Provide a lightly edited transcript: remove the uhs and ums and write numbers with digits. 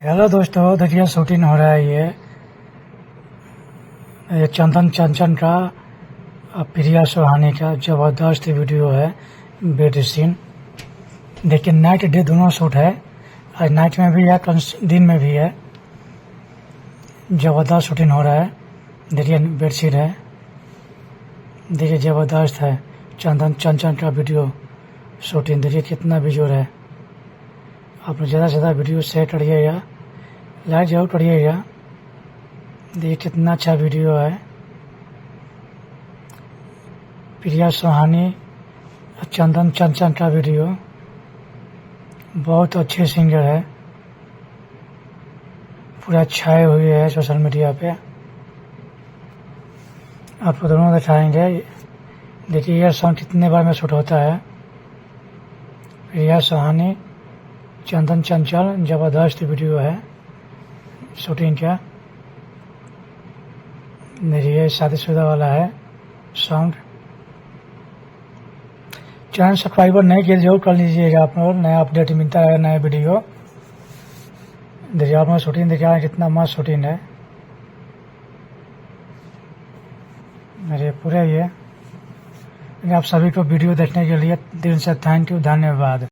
Hello दोस्तों, देखिए shooting हो रहा है। ये चंदन चंचल का और प्रिया सुहानी का जबरदस्त वीडियो है। बेड सीन देखिए, नाइट डे दोनों शूट है। आज नाइट में भी है, कल दिन में भी है। जबरदस्त शूटिंग हो रहा है। देखिए बेड सीन है, देखिए जबरदस्त है। चंदन चंचल का वीडियो शूटिंग देखिए कितना बेजोर है। आप ज़्यादा से ज़्यादा वीडियो शेयर करिएगा, लाइक जरूर करिएगा। देखिए कितना अच्छा वीडियो है। प्रिया सुहानी और चंदन चंचल का वीडियो, बहुत अच्छे सिंगर है, पूरा छाए हुए है सोशल मीडिया पे। आपको दोनों दिखाएंगे। देखिए यह सॉन्ग कितने बार में शूट होता है। प्रिया सुहानी चंदन चंचल, जबरदस्त वीडियो है शूटिंग का। देखिए शादीशुदा वाला है सॉन्ग। चैनल सब्सक्राइबर नहीं किए जरूर कर लीजिएगा। आप लोग नया अपडेट मिलता है, नया वीडियो। देखिए आप लोग शूटिंग दिखा है, कितना मस्त शूटिंग है। मेरे पूरे ये आप सभी को वीडियो देखने के लिए दिल से थैंक यू, धन्यवाद।